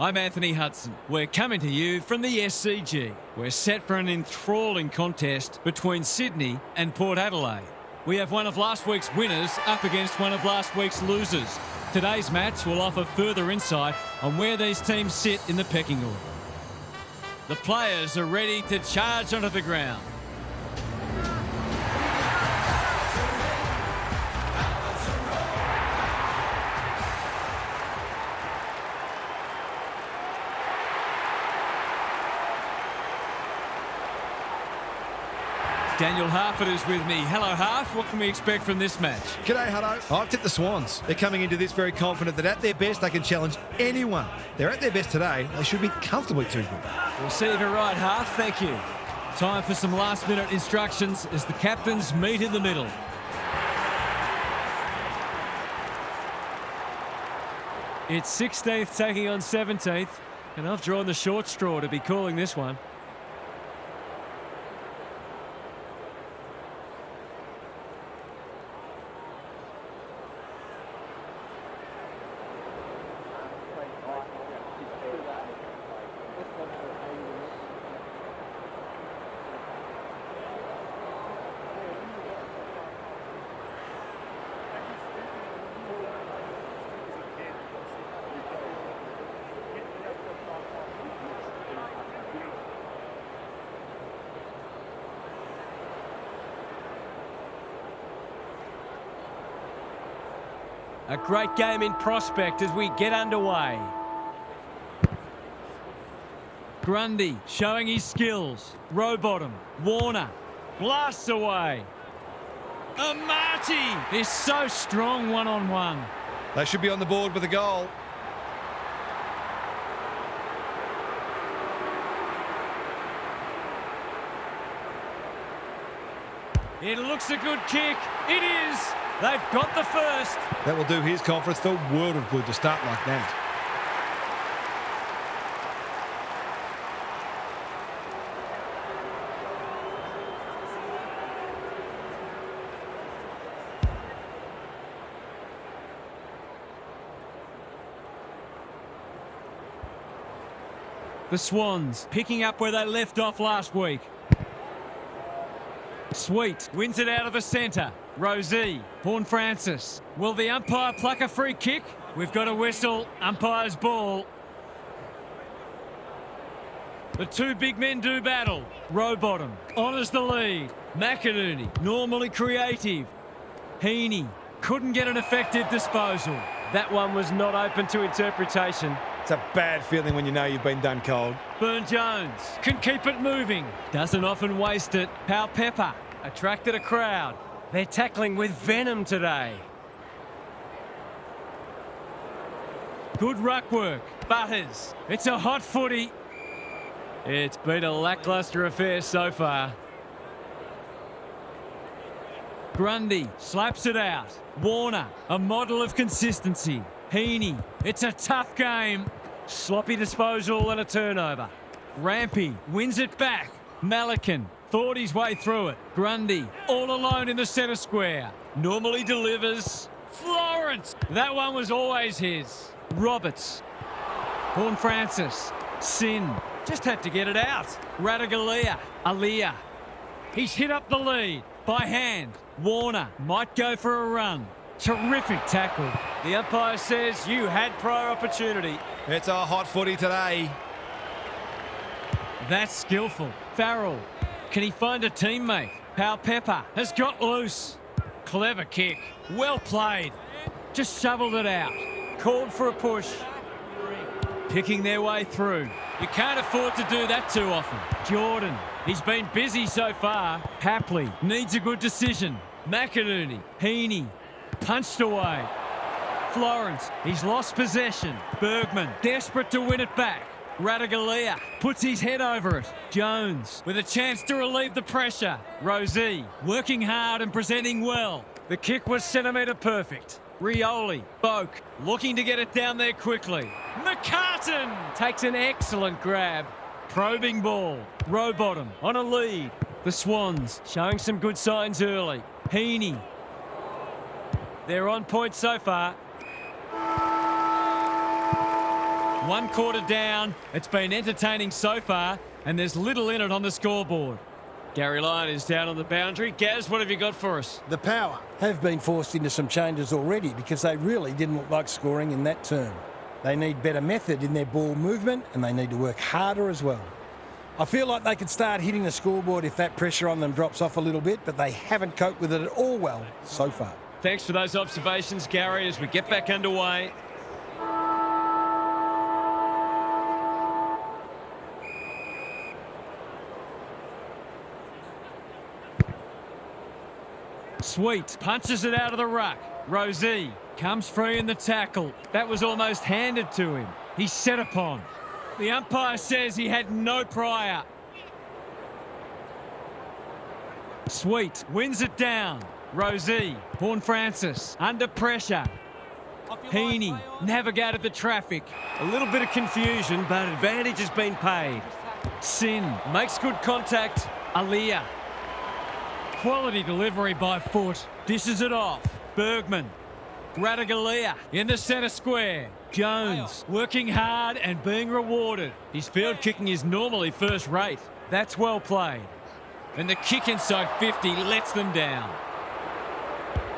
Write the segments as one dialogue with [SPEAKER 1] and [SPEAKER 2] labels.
[SPEAKER 1] I'm Anthony Hudson. We're coming to you from the SCG. We're set for an enthralling contest between Sydney and Port Adelaide. We have one of last week's winners up against one of last week's losers. Today's match will offer further insight on where these teams sit in the pecking order. The players are ready to charge onto the ground. Daniel Harford is with me. Hello, Harf. What can we expect from this match?
[SPEAKER 2] G'day, Hutto. I've tipped the Swans. They're coming into this very confident that at their best they can challenge anyone. They're at their best today. They should be comfortably too good.
[SPEAKER 1] We'll see if you're right, Harf. Thank you. Time for some last-minute instructions as the captains meet in the middle. It's 16th taking on 17th, and I've drawn the short straw to be calling this one. A great game in prospect as we get underway. Grundy showing his skills. Rowbottom, Warner, blasts away. Amati is so strong one-on-one.
[SPEAKER 2] They should be on the board with a goal.
[SPEAKER 1] It looks a good kick. It is. They've got the first.
[SPEAKER 2] That will do his conference the world of good to start like that.
[SPEAKER 1] The Swans picking up where they left off last week. Sweet wins it out of the centre. Rosie, Horn Francis. Will the umpire pluck a free kick? We've got a whistle. Umpire's ball. The two big men do battle. Rowbottom honours the lead. McInerney, normally creative. Heaney couldn't get an effective disposal. That one was not open to interpretation.
[SPEAKER 2] It's a bad feeling when you know you've been done cold.
[SPEAKER 1] Burne-Jones can keep it moving. Doesn't often waste it. Powell Pepper attracted a crowd. They're tackling with venom today. Good ruck work. Butters. It's a hot footy. It's been a lacklustre affair so far. Grundy slaps it out. Warner, a model of consistency. Heaney, it's a tough game. Sloppy disposal and a turnover. Rampy wins it back. Malikan thought his way through it. Grundy all alone in the centre square. Normally delivers. Florence, that one was always his. Roberts. Horn Francis. Sin just had to get it out. Radagalia. Alia. He's hit up the lead by hand. Warner might go for a run. Terrific tackle. The umpire says you had prior opportunity.
[SPEAKER 2] It's a hot footy today.
[SPEAKER 1] That's skillful. Farrell. Can he find a teammate? Powell Pepper has got loose. Clever kick. Well played. Just shoveled it out. Called for a push. Picking their way through. You can't afford to do that too often. Jordan. He's been busy so far. Hapley needs a good decision. McInerney. Heaney. Punched away. Florence, he's lost possession. Bergman, desperate to win it back. Radagalia puts his head over it. Jones, with a chance to relieve the pressure. Rosie, working hard and presenting well. The kick was centimetre perfect. Rioli, Boak, looking to get it down there quickly. McCartan takes an excellent grab. Probing ball. Rowbottom on a lead. The Swans showing some good signs early. Heaney. They're on point so far. One quarter down. It's been entertaining so far, and there's little in it on the scoreboard. Gary Lyon is down on the boundary. Gaz, what have you got for us?
[SPEAKER 3] The Power have been forced into some changes already because they really didn't look like scoring in that term. They need better method in their ball movement, and they need to work harder as well. I feel like they could start hitting the scoreboard if that pressure on them drops off a little bit, but they haven't coped with it at all well so far.
[SPEAKER 1] Thanks for those observations, Gary, as we get back underway. Sweet punches it out of the ruck. Rosie comes free in the tackle. That was almost handed to him. He's set upon. The umpire says he had no prior. Sweet wins it down. Rosie, Horn Francis under pressure. Heaney navigated the traffic. A little bit of confusion, but advantage has been paid. Sin makes good contact. Aliyah. Quality delivery by foot. Dishes it off. Bergman. Radaglia in the centre square. Jones working hard and being rewarded. His field kicking is normally first rate. That's well played. And the kick inside 50 lets them down.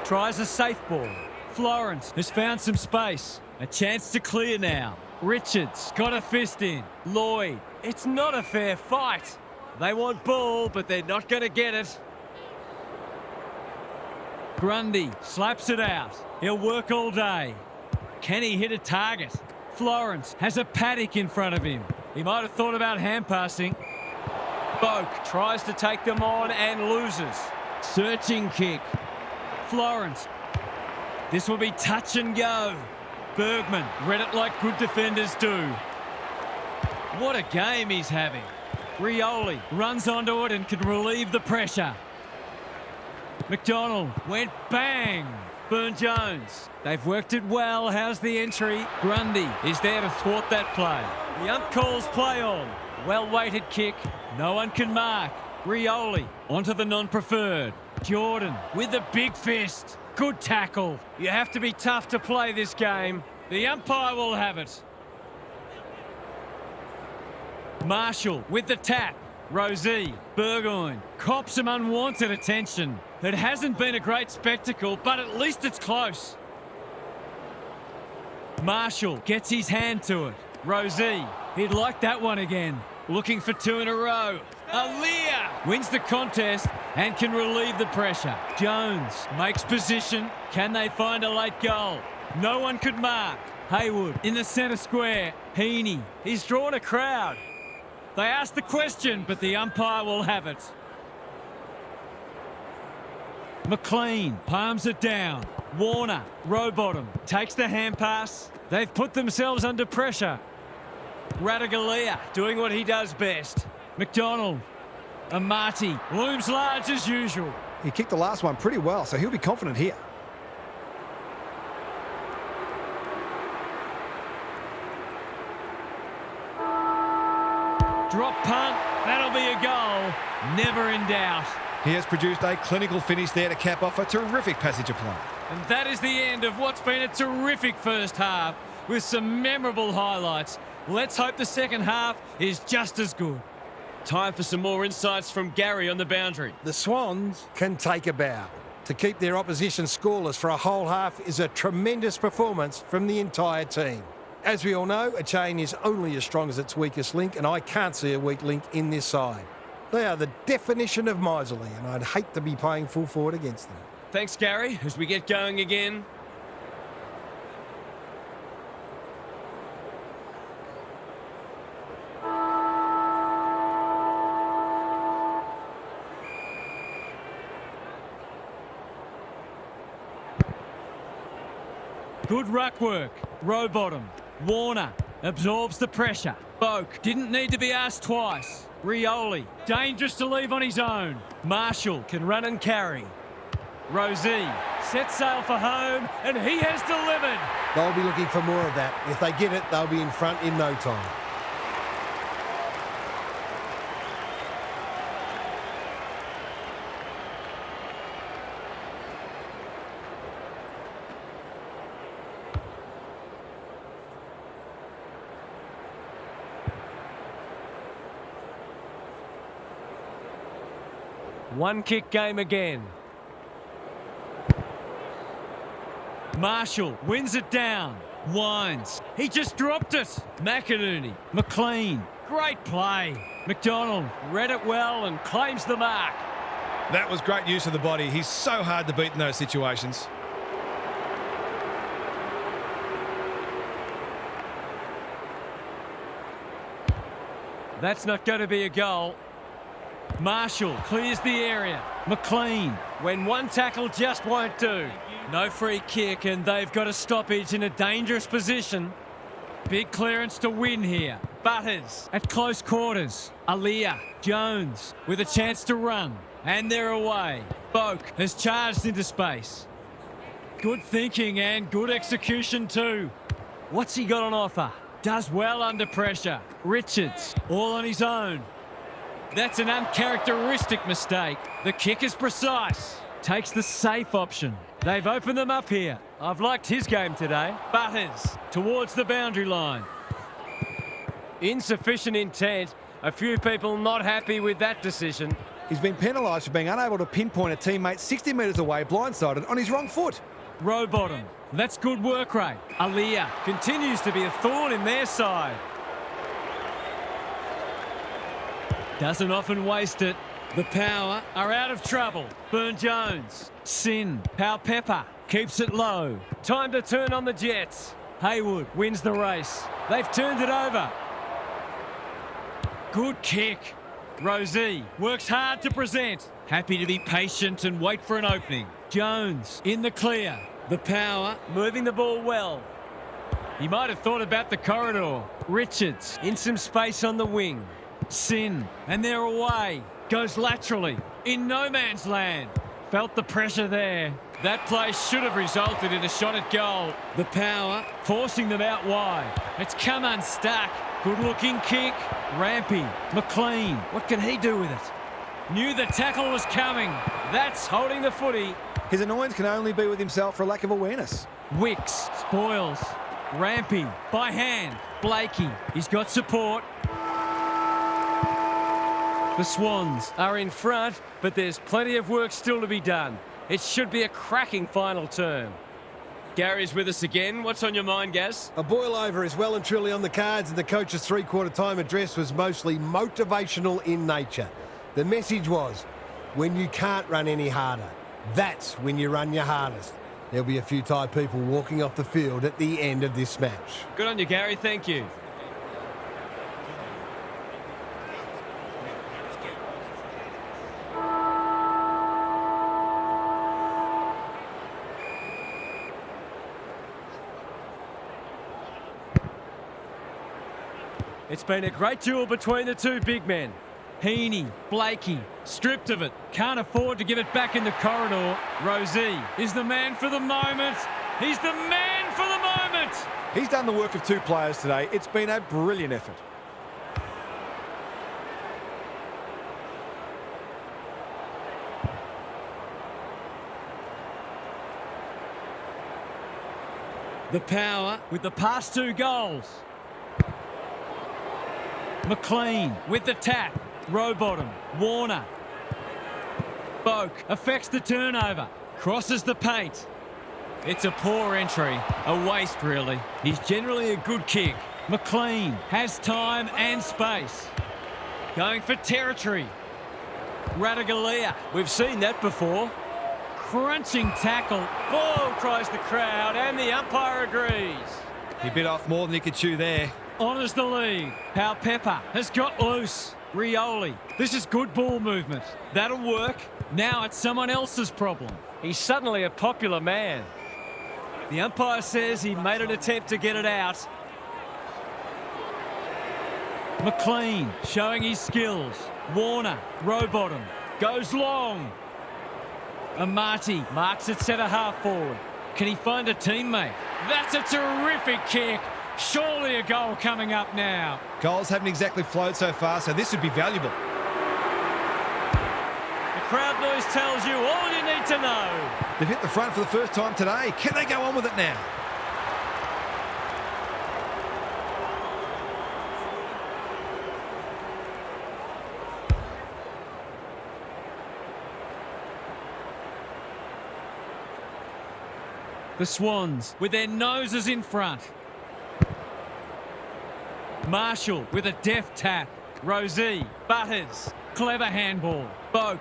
[SPEAKER 1] Tries a safe ball. Florence has found some space. A chance to clear now. Richards got a fist in. Lloyd. It's not a fair fight. They want ball, but they're not going to get it. Grundy slaps it out. He'll work all day. Can he hit a target? Florence has a paddock in front of him. He might have thought about hand passing. Boak tries to take them on and loses. Searching kick. Florence. This will be touch and go. Bergman read it like good defenders do. What a game he's having. Rioli runs onto it and can relieve the pressure. McDonald went bang. Burne-Jones. They've worked it well. How's the entry? Grundy is there to thwart that play. The ump calls play on. Well-weighted kick. No one can mark. Rioli onto the non-preferred. Jordan with the big fist. Good tackle. You have to be tough to play this game. The umpire will have it. Marshall with the tap. Rosie, Burgoyne, cops some unwanted attention. It hasn't been a great spectacle, but at least it's close. Marshall gets his hand to it. Rosie, he'd like that one again. Looking for two in a row. Aliyah wins the contest and can relieve the pressure. Jones makes position. Can they find a late goal? No one could mark. Haywood in the centre square. Heaney, he's drawn a crowd. They asked the question, but the umpire will have it. McLean palms it down. Warner, Rowbottom, takes the hand pass. They've put themselves under pressure. Radaglia doing what he does best. McDonald. Amati looms large as usual.
[SPEAKER 2] He kicked the last one pretty well, so he'll be confident here.
[SPEAKER 1] Drop punt, that'll be a goal. Never in doubt.
[SPEAKER 2] He has produced a clinical finish there to cap off a terrific passage of play.
[SPEAKER 1] And that is the end of what's been a terrific first half with some memorable highlights. Let's hope the second half is just as good. Time for some more insights from Gary on the boundary.
[SPEAKER 3] The Swans can take a bow. To keep their opposition scoreless for a whole half is a tremendous performance from the entire team. As we all know, a chain is only as strong as its weakest link, and I can't see a weak link in this side. They are the definition of miserly, and I'd hate to be playing full forward against them.
[SPEAKER 1] Thanks, Gary, as we get going again. Good ruck work. Rowbottom. Warner absorbs the pressure. Boak didn't need to be asked twice. Rioli, dangerous to leave on his own. Marshall can run and carry. Rosie sets sail for home, and he has delivered.
[SPEAKER 3] They'll be looking for more of that. If they get it, they'll be in front in no time.
[SPEAKER 1] One kick game again. Marshall wins it down. Wines. He just dropped it. McInerney. McLean. Great play. McDonald read it well and claims the mark.
[SPEAKER 2] That was great use of the body. He's so hard to beat in those situations.
[SPEAKER 1] That's not going to be a goal. Marshall clears the area. McLean, when one tackle just won't do. No free kick, and they've got a stoppage in a dangerous position. Big clearance to win here. Butters at close quarters. Aaliyah, Jones with a chance to run. And they're away. Boak has charged into space. Good thinking and good execution too. What's he got on offer? Does well under pressure. Richards, all on his own. That's an uncharacteristic mistake. The kick is precise. Takes the safe option. They've opened them up here. I've liked his game today. Butters towards the boundary line. Insufficient intent. A few people not happy with that decision.
[SPEAKER 2] He's been penalised for being unable to pinpoint a teammate 60 metres away, blindsided, on his wrong foot.
[SPEAKER 1] Row bottom. That's good work rate. Aaliyah continues to be a thorn in their side. Doesn't often waste it. The Power are out of trouble. Burn-Jones. Sin. Pepper keeps it low. Time to turn on the Jets. Haywood wins the race. They've turned it over. Good kick. Rosie works hard to present. Happy to be patient and wait for an opening. Jones in the clear. The Power moving the ball well. He might have thought about the corridor. Richards in some space on the wing. Sin, and they're away. Goes laterally in no man's land. Felt the pressure there. That play should have resulted in a shot at goal. The Power forcing them out wide. It's come unstuck. Good looking kick. Rampy. McLean. What can he do with it? Knew the tackle was coming. That's holding the footy.
[SPEAKER 2] His annoyance can only be with himself for a lack of awareness.
[SPEAKER 1] Wicks spoils. Rampy by hand. Blakey. He's got support. The Swans are in front, but there's plenty of work still to be done. It should be a cracking final term. Gary's with us again. What's on your mind, Gaz?
[SPEAKER 3] A boil over is well and truly on the cards, and the coach's three-quarter time address was mostly motivational in nature. The message was, when you can't run any harder, that's when you run your hardest. There'll be a few tired people walking off the field at the end of this match.
[SPEAKER 1] Good on you, Gary. Thank you. It's been a great duel between the two big men. Heaney, Blakey, stripped of it. Can't afford to give it back in the corridor. Rosie is the man for the moment. He's the man for the moment.
[SPEAKER 2] He's done the work of two players today. It's been a brilliant effort.
[SPEAKER 1] The Power with the past two goals. McLean with the tap. Rowbottom. Warner. Boak affects the turnover. Crosses the paint. It's a poor entry. A waste, really. He's generally a good kick. McLean has time and space. Going for territory. Radagalia. We've seen that before. Crunching tackle. Ball, cries the crowd, and the umpire agrees.
[SPEAKER 2] He bit off more than he could chew there.
[SPEAKER 1] Honours the lead. Pepper has got loose. Rioli. This is good ball movement. That'll work. Now it's someone else's problem. He's suddenly a popular man. The umpire says he made an attempt to get it out. McLean showing his skills. Warner, Rowbottom, goes long. Amati marks at centre half forward. Can he find a teammate? That's a terrific kick. Surely a goal coming up now.
[SPEAKER 2] Goals haven't exactly flowed so far, so this would be valuable.
[SPEAKER 1] The crowd noise tells you all you need to know.
[SPEAKER 2] They've hit the front for the first time today. Can they go on with it now?
[SPEAKER 1] The Swans with their noses in front. Marshall with a deft tap. Rosie, Butters, clever handball. Boak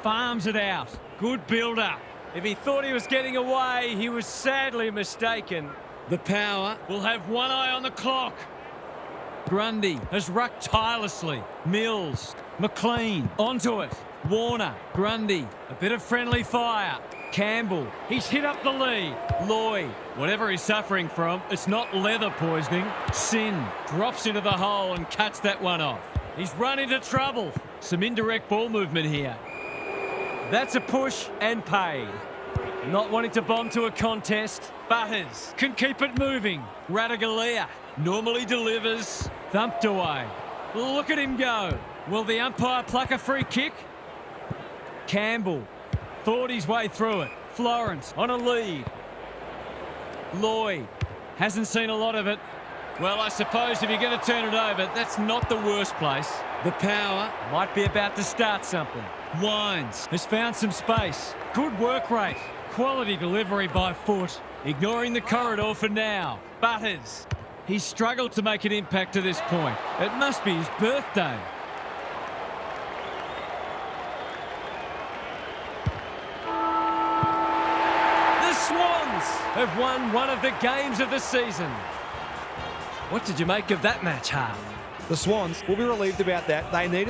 [SPEAKER 1] farms it out. Good build-up. If he thought he was getting away, he was sadly mistaken. The Power will have one eye on the clock. Grundy has rucked tirelessly. Mills, McLean, onto it. Warner, Grundy, a bit of friendly fire. Campbell, he's hit up the lead. Lloyd, whatever he's suffering from, it's not leather poisoning. Sin drops into the hole and cuts that one off. He's run into trouble. Some indirect ball movement here. That's a push and paid. Not wanting to bomb to a contest. Butters can keep it moving. Radaglia normally delivers. Thumped away. Look at him go. Will the umpire pluck a free kick? Campbell thought his way through it. Florence on a lead. Lloyd hasn't seen a lot of it. Well, I suppose if you're going to turn it over, that's not the worst place. The Power might be about to start something. Wines has found some space. Good work rate. Quality delivery by foot. Ignoring the corridor for now. Butters. He's struggled to make an impact to this point. It must be his birthday. The Swans have won one of the games of the season. What did you make of that match, Hart?
[SPEAKER 2] The Swans will be relieved about that. They needed